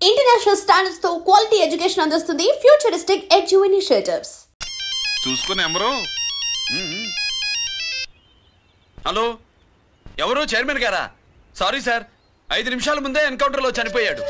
International standards తో quality education అందిస్తుంది futuristic edu initiatives. చూసుకుని ఎవరు? హలో, ఎవరు? చైర్మన్ గారా? సారీ సార్, 5 నిమిషాల ముందే ఎన్కౌంటర్లో చనిపోయాడు.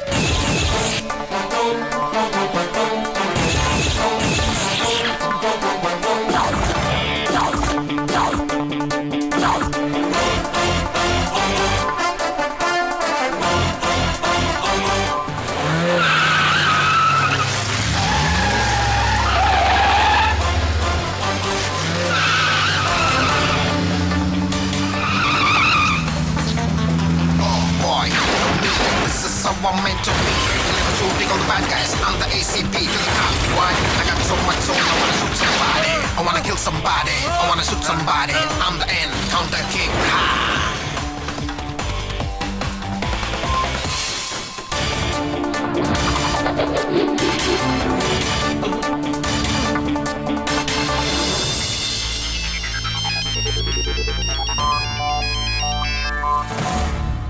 I'm meant to be. Never shooting all the bad guys. I'm the ACP to the top. Why? I got so much soul. I wanna shoot somebody. I wanna kill somebody. I wanna shoot somebody. I'm the encounter king. Ha!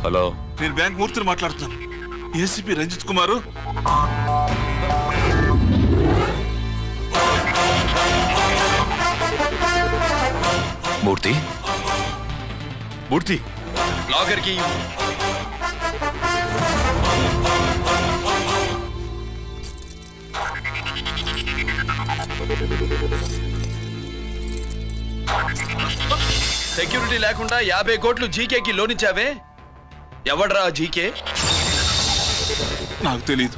Hello, నేను bank మూర్తిని మాట్లాడుతున్నాను. ACP Ranjith కుమారు. మూర్తి మూర్తి locker కి security లేకుండా 50 కోట్లు జీకేకి loan ఇచ్చావే, ఎవడ్రా GK? నాకు తెలీదు.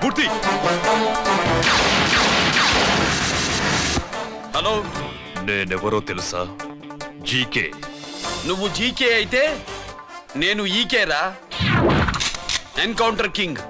మూర్తి, hello, నేనెవరో తెలుసా? జీకే. నువ్వు జీకే అయితే నేను ఈకేరా, encounter king.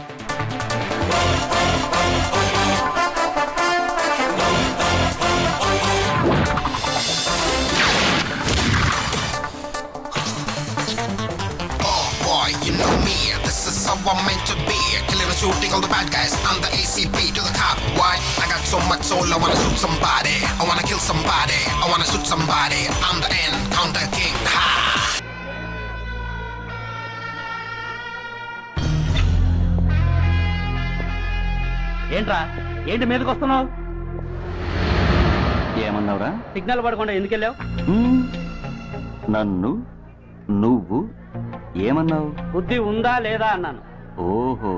I'm meant to be. Killing and shooting all the bad guys. I'm the ACP to the top. Why? I got so much soul. I wanna shoot somebody. I wanna kill somebody. I wanna shoot somebody. I'm the encounter king. Ha! ఏంట్రా, ఏంటి మీదకి వస్తున్నావు? ఏమన్నావురా? Signal పడకుండా ఎందుకెళ్ళావు? నన్ను నువ్వు ఏమన్నావు? బుద్ధి ఉందా లేదా అన్నాను. ఓహో,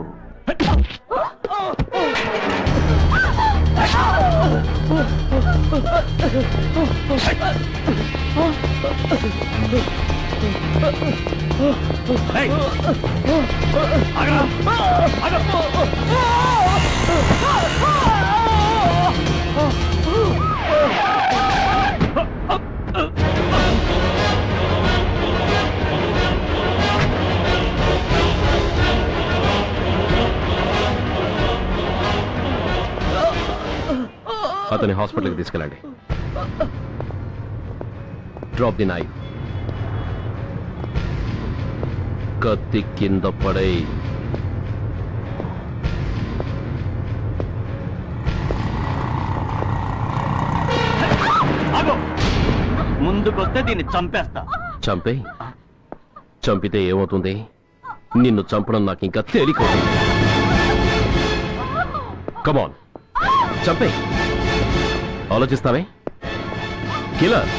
అతని హాస్పిటల్కి తీసుకెళ్ళండి. Drop the knife. కత్తి కింద పడై. ముందుకొస్తే దీన్ని చంపేస్తా. చంపే. చంపితే ఏమవుతుంది? నిన్ను చంపడం నాకు ఇంకా తేలికవుతుంది. కమాన్, చంపే. ఆలోచిస్తావే కిల్లర్?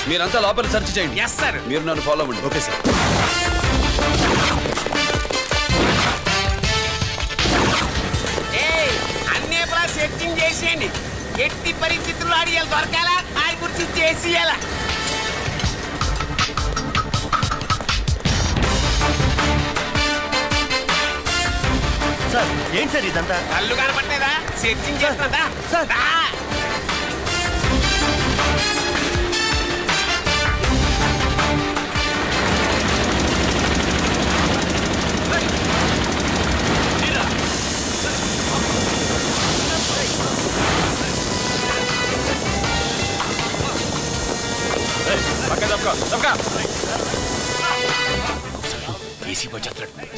మీరంతా లోపల సెర్చ్ చేయండి. Yes sir. మీరు నన్ను ఫాలో అవ్వండి. Okay sir. అన్ని సెర్చింగ్ చేసేయండి. ఎట్టి పరిస్థితుల్లో ఆడియాలు దొరకాలా, ఆడి గురించి చేసేయాలా. సార్ ఏంటి సార్ ఇదంతా? కళ్ళు కనపట్టలేదా? సెర్చింగ్ చేస్తుందా సార్?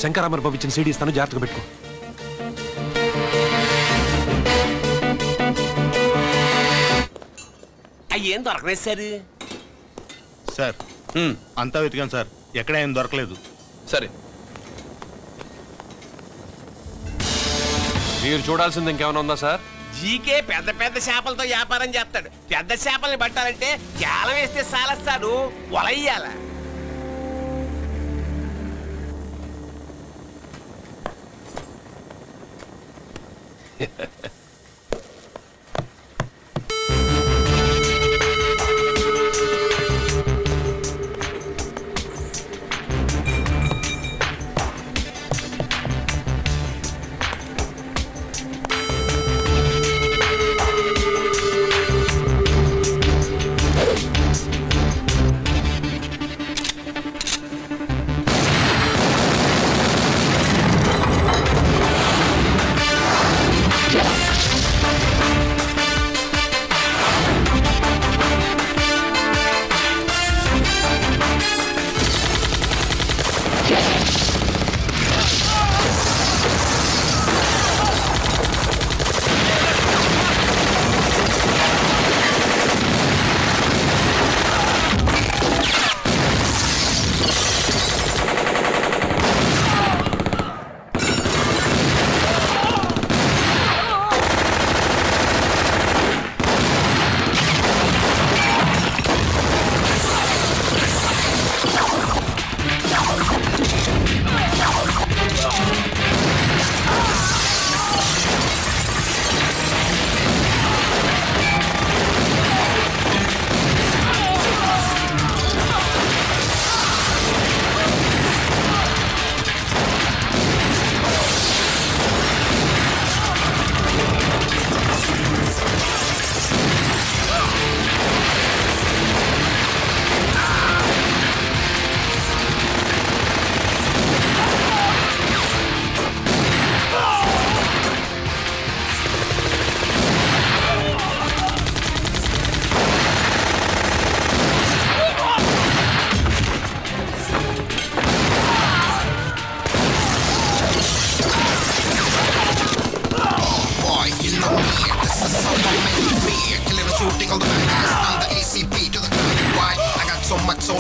శంకరామర్ పంపించిన సీడీ ఇస్తాను, జాగ్రత్తగా పెట్టుకో. ఏం దొరకలేదు సార్. సార్ అంతా వెతికాను సార్, ఎక్కడ ఏం దొరకలేదు. సరే, మీరు చూడాల్సింది ఇంకేమైనా ఉందా సార్? జీకే పెద్ద పెద్ద చేపలతో వ్యాపారం చేస్తాడు. పెద్ద చేపల్ని పట్టాలంటే కేలం వేస్తే సాలస్తాడు, వలయ్యాల.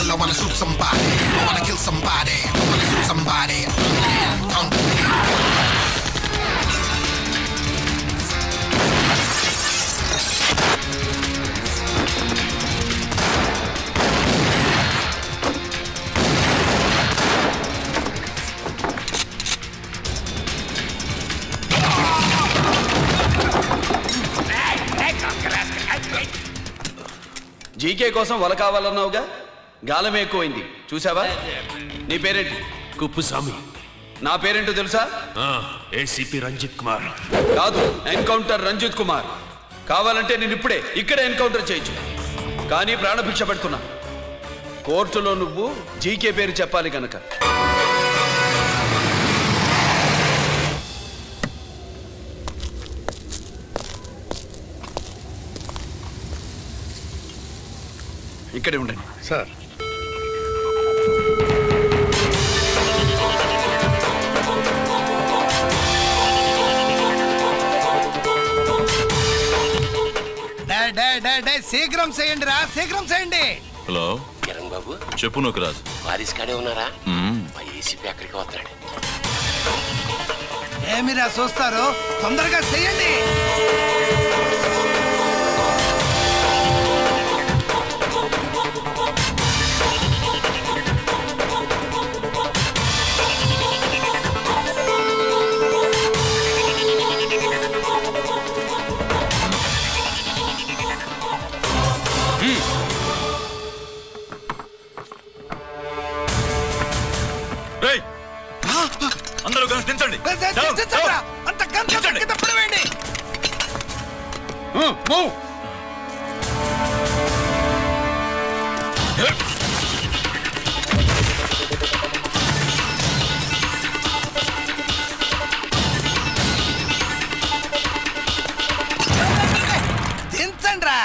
I wanna shoot somebody, I wanna kill somebody, I wanna shoot somebody. GK కోసం వల కావాలన్నావుగా, గాలం ఎక్కువైంది చూసావా? నీ పేరేంటి? కుప్పుస్వామి. నా పేరేంటో తెలుసా? ఏసీపీ రంజిత్ కుమార్. కాదు, ఎన్కౌంటర్ రంజిత్ కుమార్. కావాలంటే నేను ఇప్పుడే ఇక్కడే ఎన్కౌంటర్ చేయొచ్చు, కానీ ప్రాణభిక్ష పెడుతున్నా. కోర్టులో నువ్వు జీకే పేరు చెప్పాలి కనుక. ఇక్కడే ఉండండి సార్. శీఘ్రం చేయండి రా, శీఘ్రం చేయండి. హలో కిరణ్ బాబు, చెప్పు నూకరాజు. వారిస్ కాడే ఉన్నారా? మా ఏసీపీ అక్కడికి వస్తాడు. ఏమిరా చూస్తారు, తొందరగా చేయండి. అందరూ గన్స్ దించండి. అంత గన్స్ కింద పడవేయండి. దించండి రా.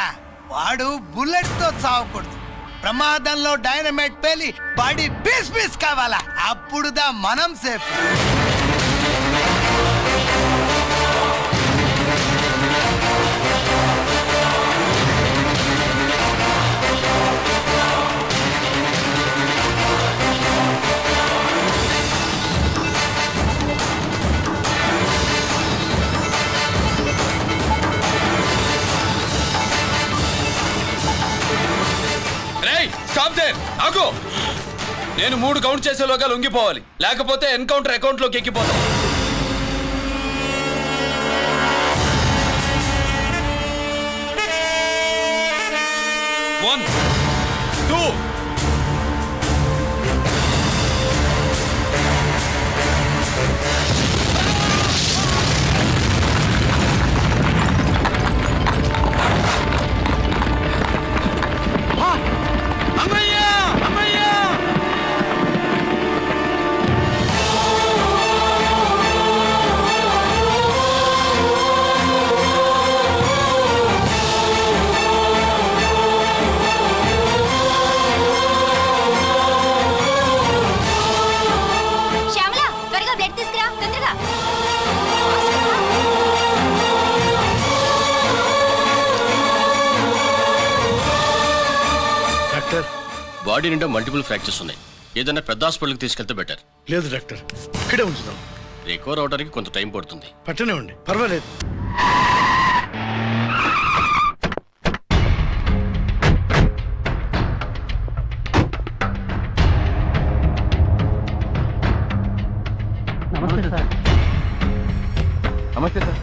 వాడు బుల్లెట్ తో చావకూడదు. ప్రమాదంలో డైనమైట్ పేలి బాడీ పీస్ పీస్ కావాలా, అప్పుడుదా మనం సేఫ్. నేను 3 కౌంట్ చేసేలోగా లొంగిపోవాలి, లేకపోతే ఎన్కౌంటర్ అకౌంట్ లోకి ఎక్కిపోతాం. 1 2 బాడీ నిండా మల్టిపుల్ ఫ్రాక్చర్స్ ఉన్నాయి. ఏదైనా పెద్ద హాస్పిటల్కి తీసుకెళ్తే బెటర్. లేదు డాక్టర్, ఇక్కడే ఉంచుదాం. రికవర్ అవడానికి కొంత టైం పడుతుంది. పట్టనే ఉండి, పర్వాలేదు. నమస్తే సార్. నమస్తే సార్.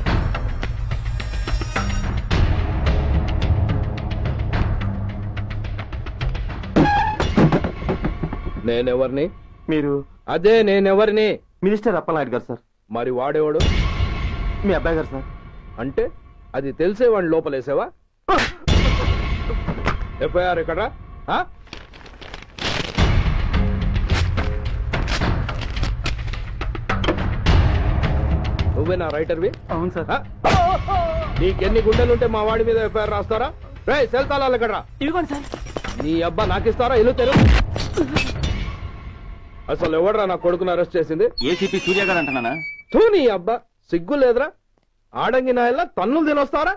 నేనెవరిని? మీరు? అదే నేనెవరిని? మినిస్టర్ అప్పలనాయుడు గారు సార్. మరి వాడేవాడు? మీ అబ్బాయి గారు సార్. అంటే అది తెలిసేవాడిని లోపలేసావా? ఎఫ్ఐఆర్ ఎక్కడ? నువ్వే నా రైటర్వి? అవును సార్. నీకెన్ని గుండెలుంటే మా వాడి మీద ఎఫ్ఐఆర్ రాస్తారా? రే సెల్ తాళాలు ఎక్కడ్రా? ఇవ్వండి సార్. నీ అబ్బా నాకిస్తారా? ఇల్లు తెరు. అసలు ఎవడరా నా కొడుకును అరెస్ట్ చేసింది? ఏసీపీ సూర్య గారు అంటున్నానా? నీ అబ్బా సిగ్గు లేదురా? ఆడంగి నాయల్లా తన్నులు తినొస్తారా?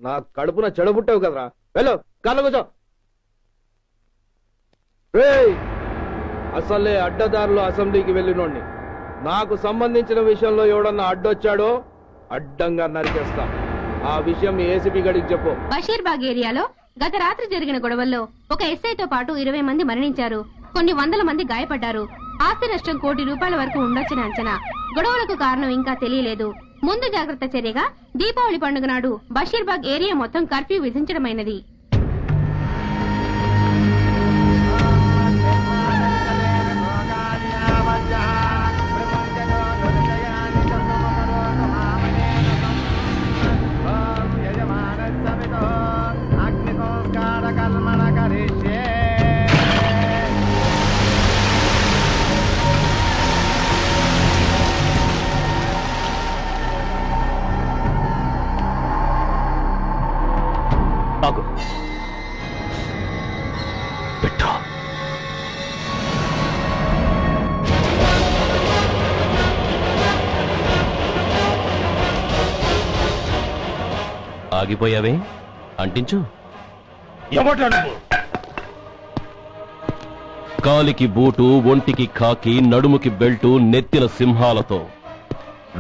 నా కడుపున చెడబుట్టావు కదరా. వెళ్ళు కాళ్ళ కూర్చో. అసలే అడ్డదారులు అసెంబ్లీకి వెళ్ళినోడిని. నాకు సంబంధించిన విషయంలో ఎవడన్నా అడ్డొచ్చాడో అడ్డంగా నరికేస్తా. ఆ విషయం ఏసీపీ గడికి చెప్పు. బషీర్బాగ్ ఏరియాలో గత రాత్రి జరిగిన గొడవల్లో ఒక ఎస్ఐతో పాటు 20 మంది మరణించారు. కొన్ని వందల మంది గాయపడ్డారు. ఆస్తి నష్టం ₹1 కోటి వరకు ఉండొచ్చిన అంచనా. గొడవలకు కారణం ఇంకా తెలియలేదు. ముందు జాగ్రత్త చర్యగా దీపావళి పండుగ నాడు బషీర్బాగ్ ఏరియా మొత్తం కర్ఫ్యూ విధించడమైనది. ఆగిపోయావే, అంటించు. ఎవడ్రా నువ్వు? కాలికి బూటు, ఒంటికి కాకి, నడుముకి బెల్టు, నెత్తిన సింహాలతో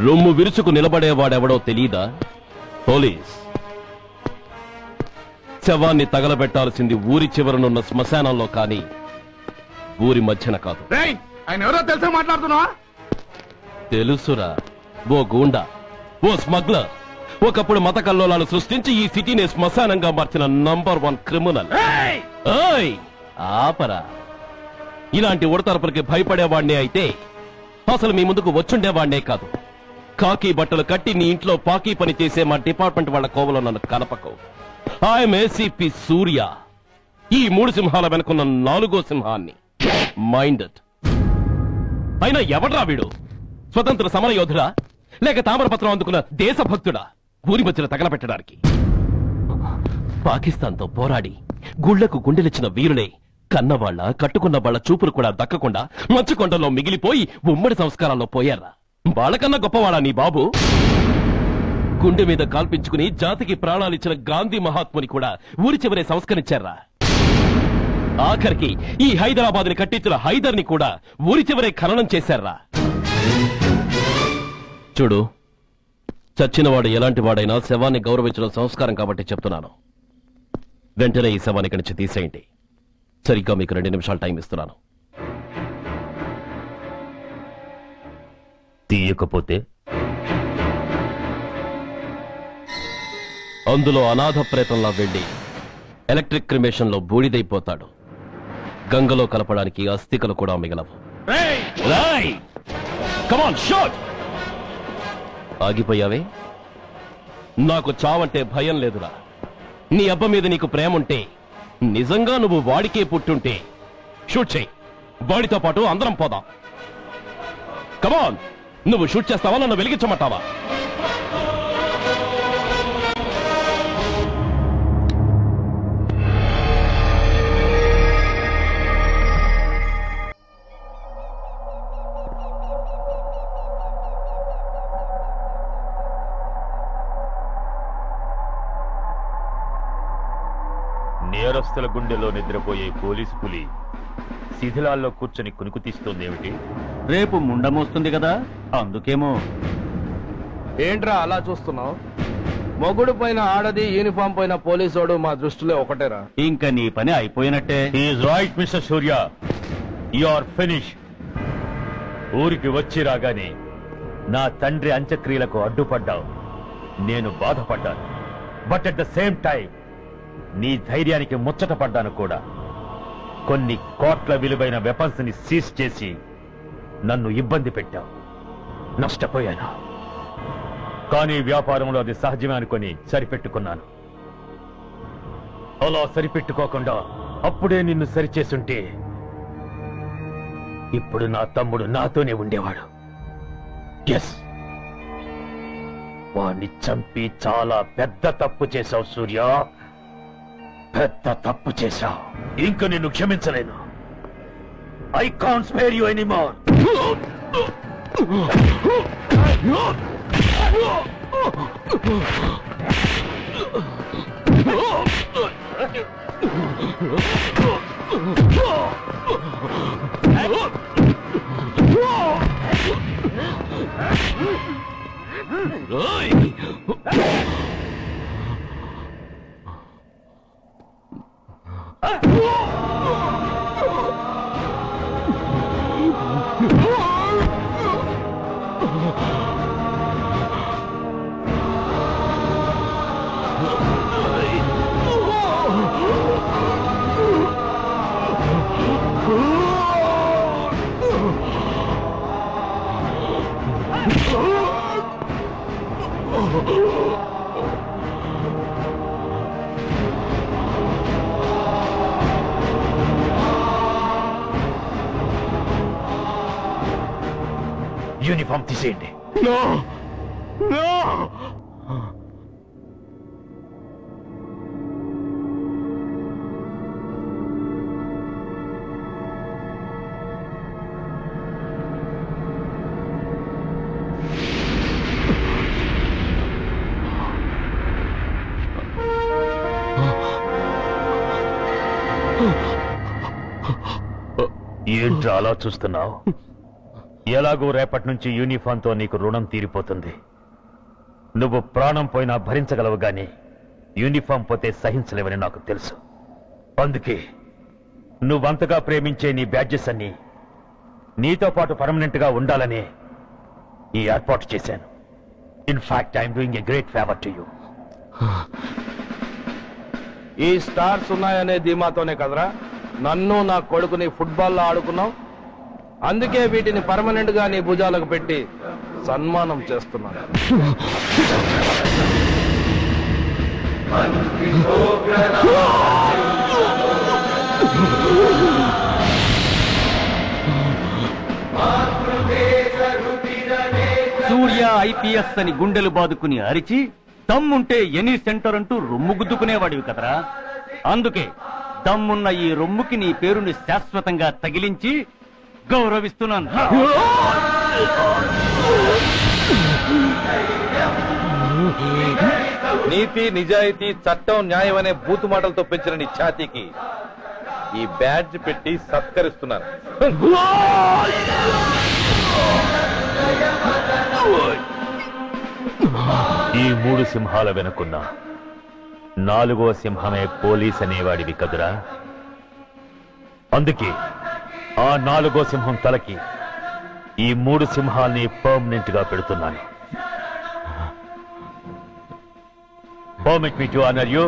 రొమ్ము విరుచుకు నిలబడేవాడెవడో తెలీదా? పోలీస్. శవాన్ని తగలబెట్టాల్సింది ఊరి చివరనున్న శ్మశానంలో కానీ ఊరి మధ్యన కాదు. ఆయన ఎవరో తెలుసా మాట్లాడుతున్నావా? తెలుసురా, ఓ గూండా, ఓ స్మగ్లర్, ఒకప్పుడు మత కల్లోలాలు సృష్టించి ఈ సిటీని శ్మశానంగా మార్చిన నంబర్ 1 క్రిమినల్. ఆపరా. ఇలాంటి ఉడతరపులకి భయపడేవాణ్ణే అయితే అసలు మీ ముందుకు వచ్చుండేవాణ్ణే కాదు. కాకి బట్టలు కట్టి నీ ఇంట్లో పాకీ పని చేసే మా డిపార్ట్మెంట్ వాళ్ళ కోవలో నన్ను కలపకు. ఐఎమ్ ఏసీపీ సూర్య. ఈ 3 సింహాల వెనుకున్న 4వ సింహాన్ని. మైండెడ్. అయినా ఎవడ్రా వీడు? స్వతంత్ర సమర యోధుడా లేక తామరపత్రం అందుకున్న దేశభక్తుడా ఊరి మధ్యలో తగలబెట్టడానికి? పాకిస్తాన్తో పోరాడి గుళ్లకు గుండెలిచ్చిన వీరులే కన్నవాళ్ల కట్టుకున్న వాళ్ల చూపులు కూడా దక్కకుండా మంచుకొండలో మిగిలిపోయి ఉమ్మడి సంస్కారాల్లో పోయారా? వాళ్ళకన్నా గొప్పవాడా నీ బాబు? గుండె మీద కాల్పించుకుని జాతికి ప్రాణాలిచ్చిన గాంధీ మహాత్ముని కూడా ఊరి చివరే సంస్కరించారా? ఆఖరికి ఈ హైదరాబాద్ ని కట్టించిన హైదర్ ని కూడా ఊరి చివరే ఖననం చేశారా? చూడు, చచ్చినవాడు ఎలాంటి వాడైనా శవాన్ని గౌరవించడం సంస్కారం కాబట్టి చెప్తున్నాను. వెంటనే ఈ శవాన్ని ఇక్కడి నుంచి తీసేయండి. సరిగ్గా మీకు 2 నిమిషాలు టైం ఇస్తున్నాను. తీయకపోతే అందులో అనాథ ప్రేతంలా వెళ్లి ఎలక్ట్రిక్ క్రిమేషన్ లో బూడిదైపోతాడు. గంగలో కలపడానికి అస్థికలు కూడా మిగలవు. కమాన్ షాట్. ఆగిపోయావే? నాకు చావంటే భయం లేదురా. నీ అబ్బ మీద నీకు ప్రేమ ఉంటే, నిజంగా నువ్వు వాడికే పుట్టుంటే షూట్ చేయి. వాడితో పాటు అందరం పోదాం. కమాన్. నువ్వు షూట్ చేస్తావా, నన్ను వెలిగించమంటావా? నేరస్తుల గుండెలో నిద్రపోయే పోలీసు పులి శిథిలాల్లో కూర్చొని కునుకు తీస్తోందేమిటి? రేపు ముండమోస్తుంది కదా, అందుకేమో. ఏంట్రా అలా చూస్తున్నావు? మొగుడు పైన ఆడది, యూనిఫామ్ పైన పోలీసోడు మా దృష్టిలో ఒకటేరా. ఇంకా నీ పని అయిపోయినట్టే. Is right mister Surya, you are finish. ఊరికి వచ్చి రాగానే నా తండ్రి అంత్యక్రియలకు అడ్డుపడ్డావు. నేను బాధపడ్డాను. But at the same time నీ ధైర్యానికి ముచ్చట పడ్డాను కూడా. కొన్ని కోట్ల విలువైన వెపన్స్ ని సీజ్ చేసి నన్ను ఇబ్బంది పెట్టావు. నష్టపోయాను. కానీ వ్యాపారంలో అది సహజమే అనుకుని సరిపెట్టుకున్నాను. అలా సరిపెట్టుకోకుండా అప్పుడే నిన్ను సరిచేస్తుంటే ఇప్పుడు నా తమ్ముడు నాతోనే ఉండేవాడు. ఎస్, వాణ్ణి చంపి చాలా పెద్ద తప్పు చేశావు సూర్య. పెద్ద తప్పు చేశావు. ఇంక నిన్ను క్షమించలేను. I can't spare you anymore. Uniform తీసేయండి. ఏంట్రా అలా చూస్తున్నావు? ఎలాగో రేపటి నుంచి యూనిఫామ్తో నీకు రుణం తీరిపోతుంది. నువ్వు ప్రాణం పోయినా భరించగలవు గాని యూనిఫామ్ పోతే సహించలేవని నాకు తెలుసు. అందుకే నువ్వంతగా ప్రేమించే నీ బ్యాడ్జెస్ అన్ని నీతో పాటు పర్మనెంట్ గా ఉండాలని ఈ ఏర్పాటు చేశాను. In fact I'm doing a great favour to you. ఈ స్టార్స్ ఉన్నాయనే ధీమాతోనే కదరా నన్ను నా కొడుకుని ఫుట్బాల్లో ఆడుకున్నావు. అందుకే వీటిని పర్మనెంట్ గా నీ భుజాలకు పెట్టి సన్మానం చేస్తున్నాను. సూర్య ఐపీఎస్ అని గుండెలు బాదుకుని అరిచి దమ్ముంటే ఎనీ సెంటర్ అంటూ రొమ్ము గుద్దుకునేవాడివి కదరా. అందుకే దమ్మున్న ఈ రొమ్ముకి నీ పేరుని శాశ్వతంగా తగిలించి గౌరవిస్తున్నాను. నీతి, నిజాయితీ, చట్టం, న్యాయం అనే బూతు మాటలతో పెంచిన నీ ఛాతీకి ఈ బ్యాడ్జ్ పెట్టి సత్కరిస్తున్నాను. ఈ 3 సింహాల వెనుకున్న 4వ సింహమే పోలీస్ అనేవాడివి కదురా. అందుకే ఆ 4వ సింహం తలకి ఈ 3 సింహాల్ని పర్మనెంట్ గా పెడుతున్నాను. Permit me to honor you.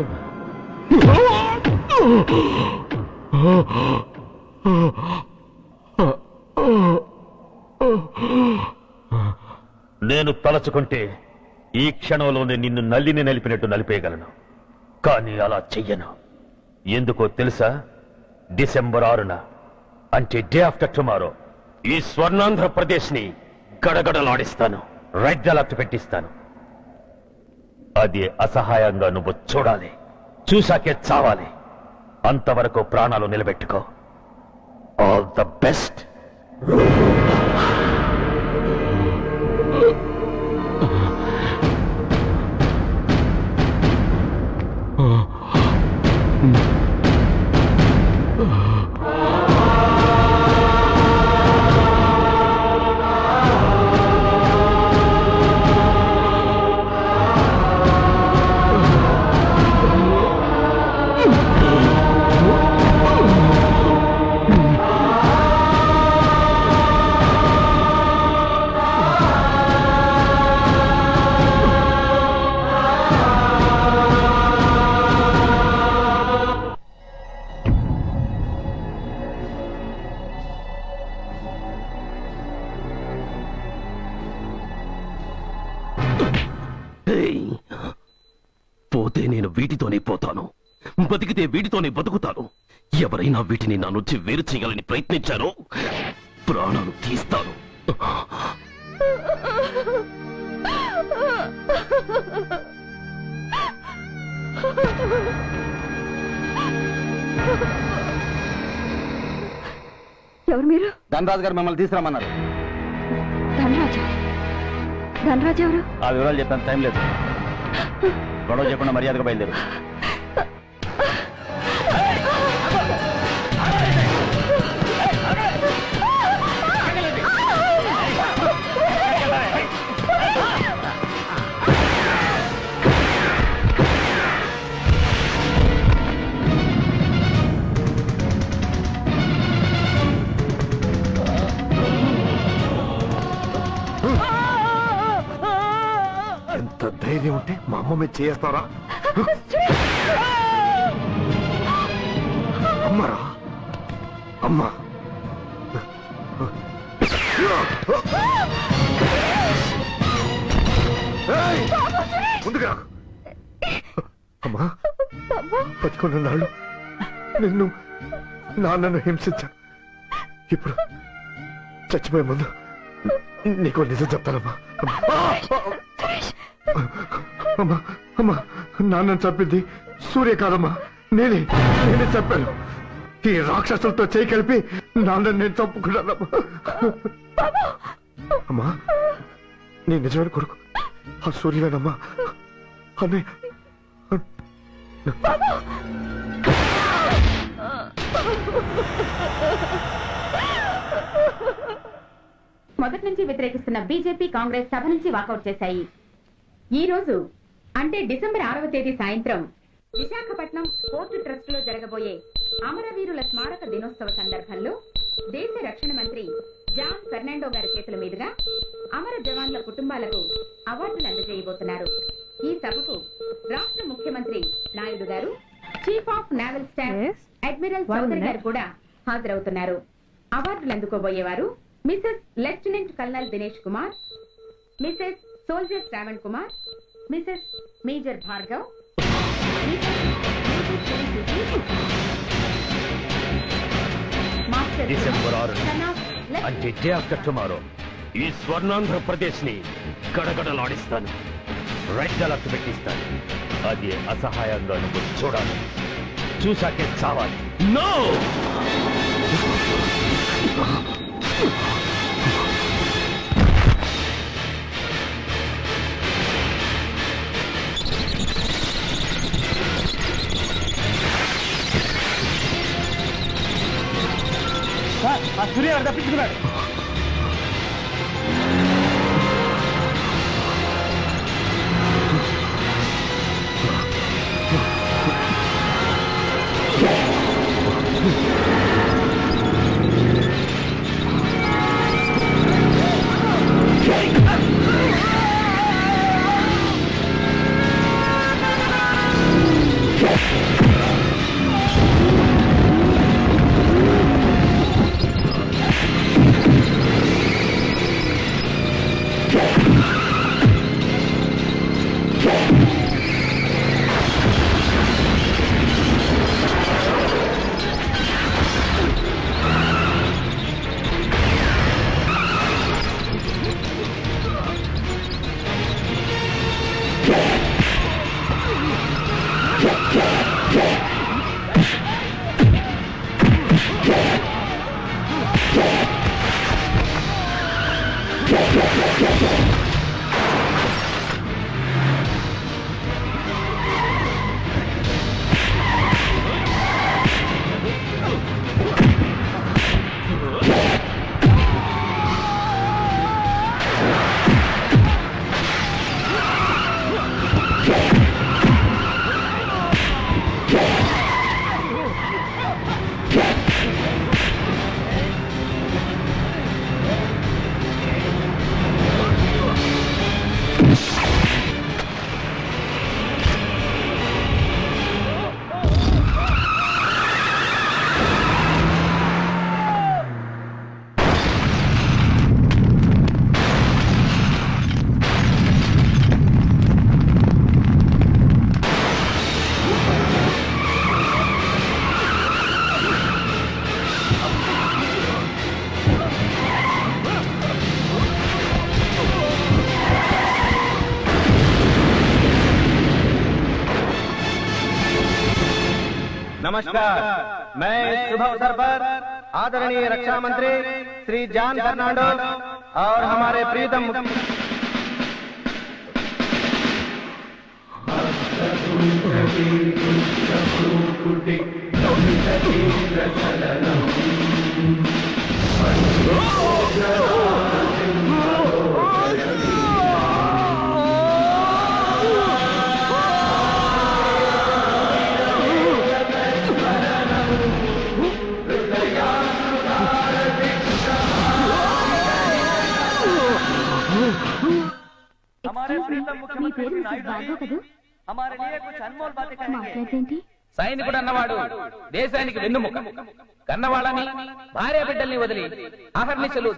నేను తలచుకుంటే ఈ క్షణంలోనే నిన్ను నల్లిని నలిపినట్టు నలిపేయగలను. కానీ అలా చెయ్యను. ఎందుకో తెలుసా? డిసెంబర్ 6న అంటే డే ఆఫ్టర్ టుమారో ఈ స్వర్ణాంధ్రప్రదేశ్ ని గడగడలాడిస్తాను. రెడ్ అలర్ట్ పెట్టిస్తాను. అది అసహాయంగా నువ్వు చూడాలి. చూశాకే చావాలి. అంతవరకు ప్రాణాలు నిలబెట్టుకో. All the best. పోతే నేను వీటితోనే పోతాను, బతికితే వీటితోనే బతుకుతాను. ఎవరైనా వీటిని నా నుంచి వేరు చేయాలని ప్రయత్నించారో ప్రాణాలు తీస్తాను. ఎవరు మీరు? ధనరాజు గారు మిమ్మల్ని తీసుకురమ్మన్నారు. ధనరాజు ఎవరు? ఆ వివరాలు చెప్పాను, టైం లేదు. గొడవ చెప్పకుండా మర్యాదగా బయలుదేరు. ఎంత ధైర్యం ఉంటే మా అమ్మ మీద చేస్తారా? అమ్మరా అమ్మా, ముందుగా అమ్మా, బతికున్న నాళ్ళు నిన్ను నాన్నను హింసించాను. ఇప్పుడు చచ్చిపోయే ముందు నీకు నిజం చెప్తానమ్మా. అమ్మా అమ్మా, నాన్నను చంపింది సూర్య కాదమ్మా, నేనే చెప్పాను. ఈ రాక్షసులతో చేయి కలిపి నాన్నని నేను చంపుకున్నానమ్మా. అమ్మా, నీ నిజమైన కొడుకు ఆ సూర్యవేనమ్మా. అనే మొదటి నుంచి వ్యతిరేకిస్తున్న బీజేపీ, కాంగ్రెస్ సభ నుంచి వాకౌట్ చేశాయి. ఈ రోజు అంటే డిసెంబర్ 6వ తేదీ సాయంత్రం విశాఖపట్నం పోర్టు ట్రస్ట్ లో జరగబోయే అమరవీరుల స్మారక దినోత్సవ సందర్భంలో దేశ రక్షణ మంత్రి జాన్ ఫెర్నాండో గారి చేతుల మీదుగా అమర జవాన్ల కుటుంబాలకు అవార్డులు అందజేయబోతున్నారు. ఈ సభకు రాష్ట్ర ముఖ్యమంత్రి Naidu garu, chief of naval staff admiral Chaudhary garu కూడా హాజరవుతున్నారు. అవార్డులు అందుకోబోయేవారు Mrs lieutenant colonel Dinesh Kumar, Mrs soldier Shravan Kumar, Mrs major Bhargav, December 6 అంటే డే ఆఫ్టర్ టుమారో ఈ స్వర్ణాంధ్రప్రదేశ్ ని గడగడలాడిస్తాను. రెడ్ అలర్ట్ పెట్టిస్తాను. అది అసహాయంగా నువ్వు చూడాలి. చూశాకే చావాలి. నో సూర్య తప్పించుకున్నాడు. नमस्कार, मैं शुभ अवसर पर आदरणीय रक्षा मंत्री श्री जान फर्नांडो और हमारे प्रीतम మీ పేరు మిసెస్ భార్గవ్ కదూ? మాట్లాడేంటి? సైనికుడు అన్నవాడు దేశానికి వెన్నుముక. కన్నవాళ్ళని భార్య బిడ్డల్ని వదిలి అహర్నిశలు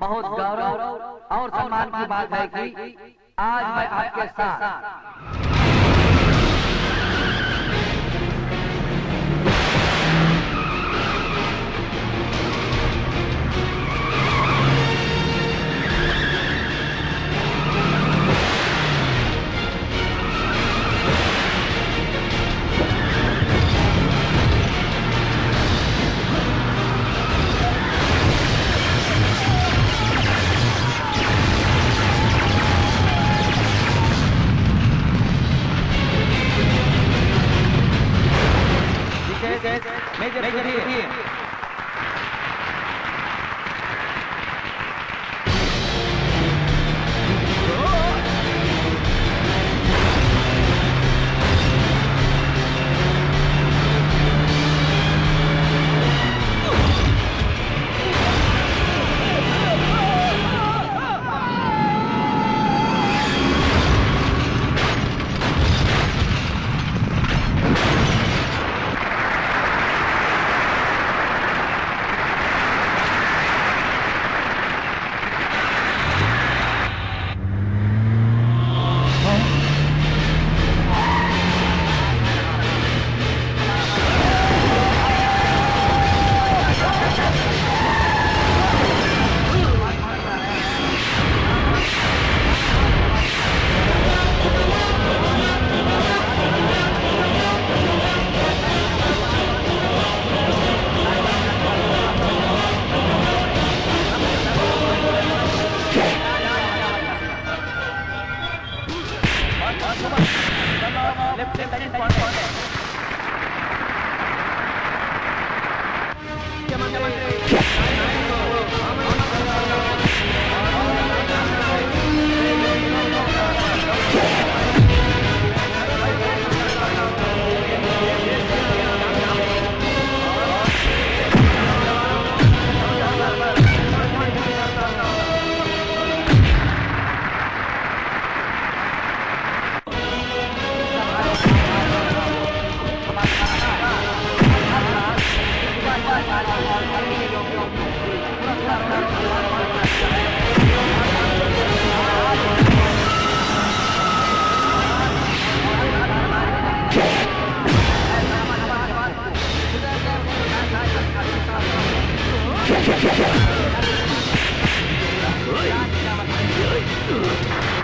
बहुत गौरव और सम्मान की बात है कि आज मैं आपके साथ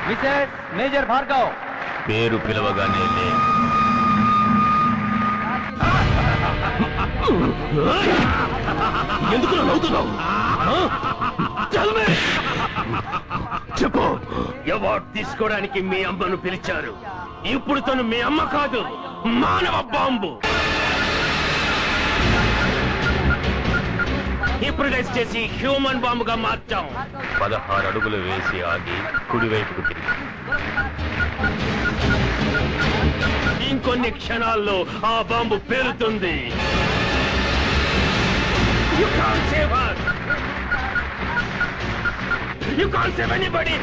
मेजर मेजर भार्गव పేరు పిలవగానే లే. ఎందుకు నవ్వుతున్నావు? చెప్పు. అవార్డు తీసుకోవడానికి మీ అమ్మను పిలిచారు. ఇప్పుడు తను మీ అమ్మ కాదు, మానవ బాంబు. హిప్నటైజ్ చేసి హ్యూమన్ బాంబుగా మార్చాం. 16 అడుగులు వేసి ఆగి కుడివైపుకు తిరిగి ఇంకొన్ని క్షణాల్లో ఆ bomb పేలుతుంది. You can't save us. You can't save anybody.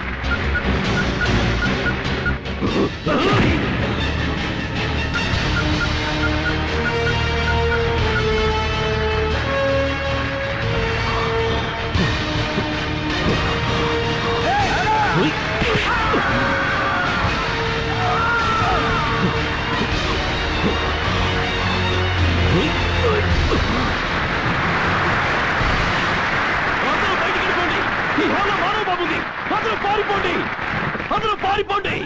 అందరూ పారిపోండి, అందరూ పారిపోండి.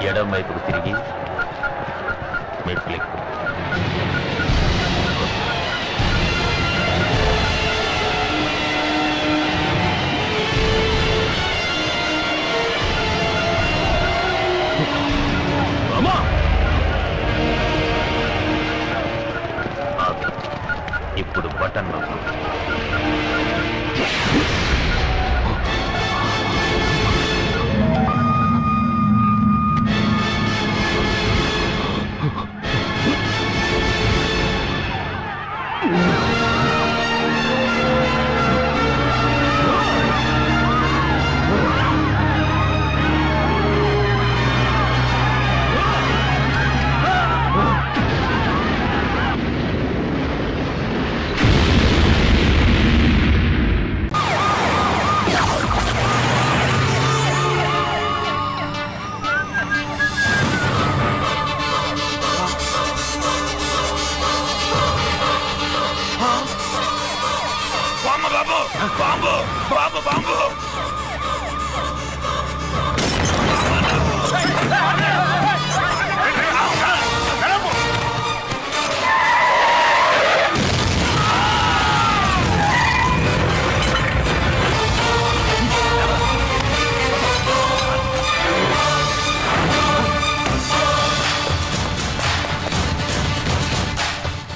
ఎడం వైపుకు తిరిగి మెట్లెక్కు. ఇప్పుడు బటన్ నొక్కు. బాబు బాబు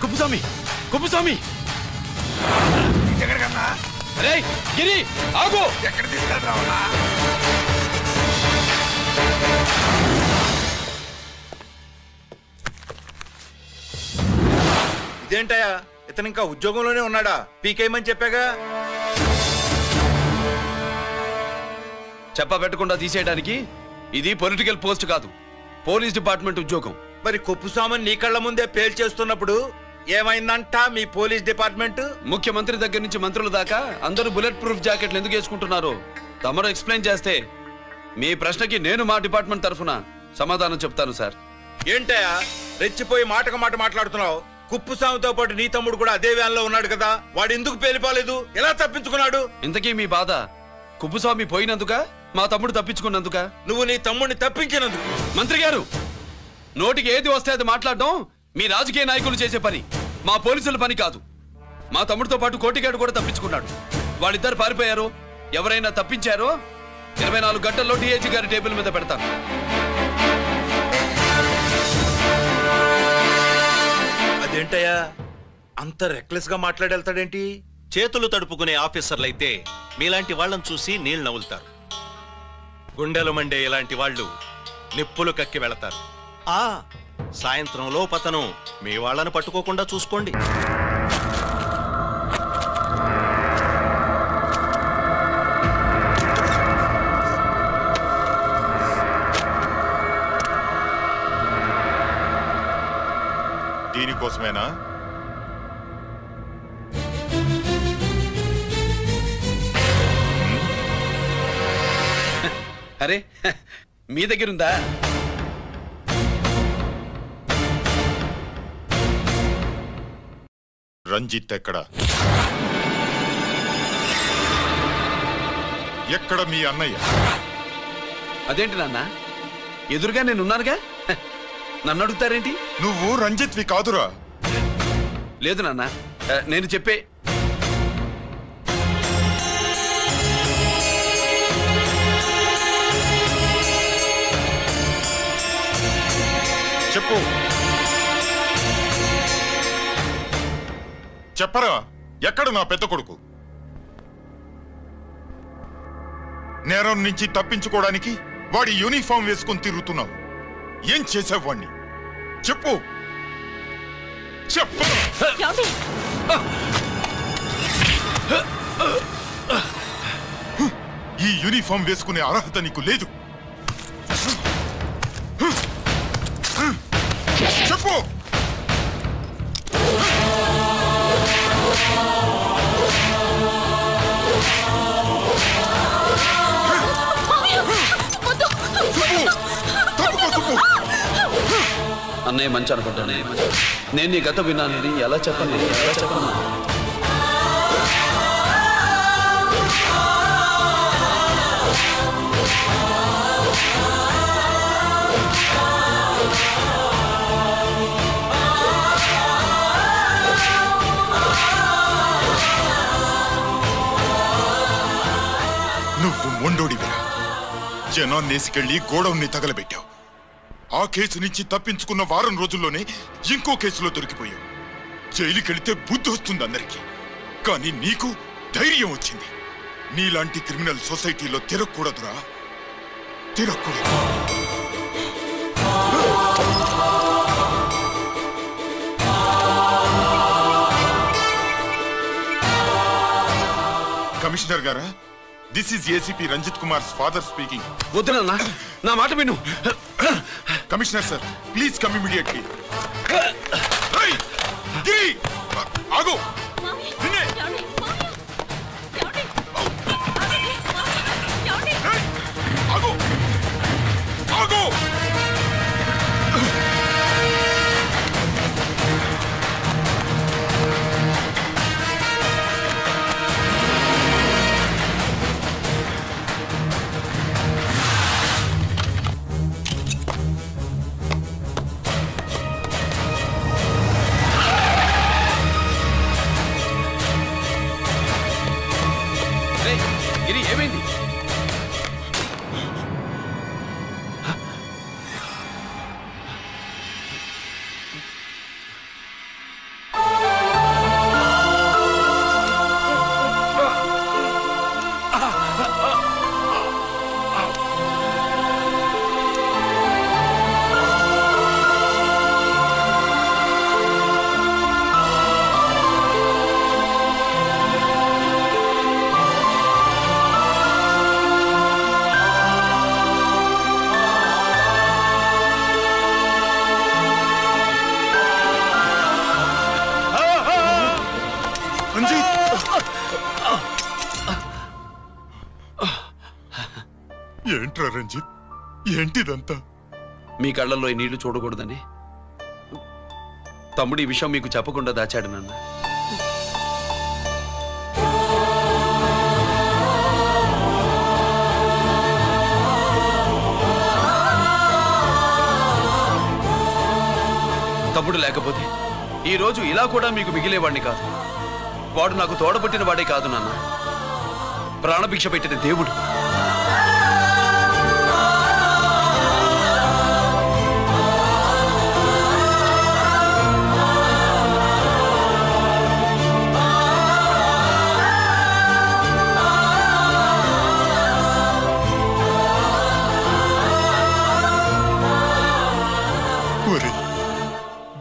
కుప్పస్వామి కుప్పస్వామి ఎక్కడికన్నా రే గిరి ఆగు ఎక్కడ తీసుకెళ్తావన్నా ఇదేంటయ్యా ఇతను ఇంకా ఉద్యోగంలోనే ఉన్నాడా పీకేయమని చెప్పాగా చెప్పబెట్టకుండా తీసేయడానికి ఇది పొలిటికల్ పోస్ట్ కాదు, పోలీస్ డిపార్ట్మెంట్ ఉద్యోగం. మరి కొప్పుస్వామిని నీ కళ్ళ ముందే పేల్చేస్తున్నప్పుడు ఏమైందంట మీ పోలీస్ డిపార్ట్మెంట్? ముఖ్యమంత్రి దగ్గర నుంచి మంత్రుల దాకా అందరూ బుల్లెట్ ప్రూఫ్ జాకెట్లు ఎందుకు వేసుకుంటున్నారు తమరు ఎక్స్ప్లెయిన్ చేస్తే మీ ప్రశ్నకి నేను మా డిపార్ట్మెంట్ తరఫున సమాధానం చెప్తాను సార్. ఏంటయ్యా రెచ్చిపోయి మాటకు మాట మాట్లాడుతున్నావు? కుప్పుస్వామితో పాటు నీ తమ్ముడు కూడా అదే వ్యాన్లో ఉన్నాడు కదా, వాడు ఎందుకు పేలిపోలేదు? ఎలా తప్పించుకున్నాడు? ఇంతకీ మీ బాధ కుప్పుస్వామి పోయినందుక మా తమ్ముడు తప్పించుకున్నందుక? నువ్వు నీ తమ్ముడిని తప్పించినందుకు. మంత్రి గారు, నోటికి ఏది వస్తే అది మాట్లాడడం మీ రాజకీయ నాయకులు చేసే పని, మా పోలీసుల పని కాదు. మా తమ్ముడితో పాటు కోటిగాడు కూడా తప్పించుకున్నాడు. వాళ్ళిద్దరు పారిపోయారు. ఎవరైనా తప్పించారో 24 గంటల్లో డిఐజీ గారి టేబుల్ మీద పెడతాను. అదేంటయ్యా అంత రెక్లెస్ గా మాట్లాడేళ్తాడేంటి? చేతులు తడుపుకునే ఆఫీసర్లైతే మీలాంటి వాళ్ళని చూసి నీళ్లు నవ్వులుతారు. గుండెలు మండే ఇలాంటి వాళ్ళు నిప్పులు కక్కి వెళతారు. సాయంత్రంలో పతను మీ వాళ్ళను పట్టుకోకుండా చూసుకోండి. దీనికోసమేనా? అరే మీ దగ్గరుందా? రంజిత్ ఎక్కడ? ఎక్కడ మీ అన్నయ్య? అదేంటి నాన్న, ఎదురుగా నేనున్నానుగా, నన్ను అడుగుతారేంటి? నువ్వు రంజిత్వి కాదురా. లేదు నాన్న, నేను చెప్పే చెప్పు. చెప్పరా, ఎక్కడ నా పెద్ద కొడుకు? నేరం నుంచి తప్పించుకోవడానికి వాడి యూనిఫామ్ వేసుకుని తిరుగుతున్నావు. ఏం చేసావు వాణ్ణి? చెప్పు చెప్పు. ఈ యూనిఫామ్ వేసుకునే అర్హత నీకు లేదు. చెప్పు. అన్నయ్య మంచి అనుకుంటాను. నేను నీ గత విన్నానని ఎలా చెప్పను? నువ్వు మొండోడివిరా. జనాన్నేసుకెళ్లి గోడౌన్ని తగలబెట్టావు. ఆ కేసు నుంచి తప్పించుకున్న వారం రోజుల్లోనే ఇంకో కేసులో దొరికిపోయావు. జైలుకెళితే బుద్ధి వస్తుంది అందరికీ, కానీ నీకు ధైర్యం వచ్చింది. నీలాంటి క్రిమినల్ సొసైటీలో తిరగకూడదురా, తిరగకూడదు. కమిషనర్ గారా, this is ACP Ranjith Kumar father speaking. వద్దునన్నా, నా మాట విను. Commissioner sir, please come immediately. ఆగు. ఆగు. ఆగు. ఏంట్రా రంజిత్, ఏంటిదంతా? మీ కళ్ళల్లో ఈ నీళ్లు చూడకూడదని తమ్ముడు ఈ విషయం మీకు చెప్పకుండా దాచాడు నాన్న. తమ్ముడు లేకపోతే ఈ రోజు ఇలా కూడా మీకు మిగిలేవాడిని కాదు. వాడు నాకు తోడబుట్టిన వాడే కాదు నాన్న, ప్రాణభిక్ష పెట్టిన దేవుడు.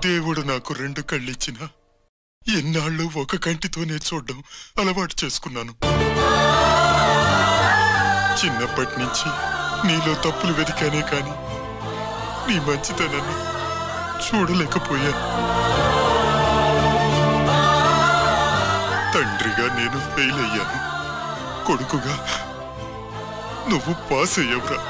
దేవుడు నాకు 2 కళ్ళిచ్చినా ఎన్నాళ్ళు ఒక కంటితోనే చూడడం అలవాటు చేసుకున్నాను. చిన్నప్పటి నుంచి నీలో తప్పులు వెతికానే కాని నీ మంచితనాన్ని చూడలేకపోయాను. తండ్రిగా నేను ఫెయిల్ అయ్యాను, కొడుకుగా నువ్వు పాస్ అయ్యవురా.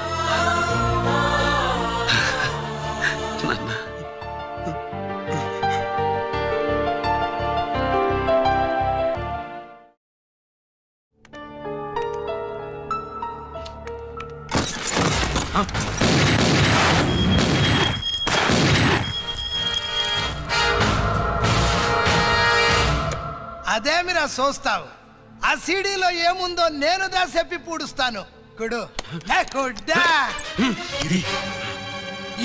అదేమిరా చూస్తావు, ఆ సీడీలో ఏముందో నేను చెప్పి పూడుస్తాను. కుడు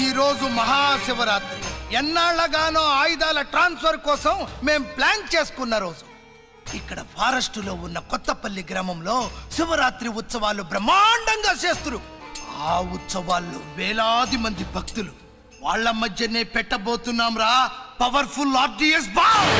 ఈ రోజు మహాశివరాత్రి. ఎన్నాళ్లగానో ఆయుధాల ట్రాన్స్ఫర్ కోసం మేం ప్లాన్ చేసుకున్న రోజు. ఇక్కడ ఫారెస్ట్ లో ఉన్న కొత్తపల్లి గ్రామంలో శివరాత్రి ఉత్సవాలు బ్రహ్మాండంగా చేస్తురు. ఆ ఉత్సవాల్లో వేలాది మంది భక్తులు. వాళ్ళ మధ్యనే పెట్టబోతున్నాం రా పవర్ఫుల్ ఆర్డిఎస్ బాంబ్.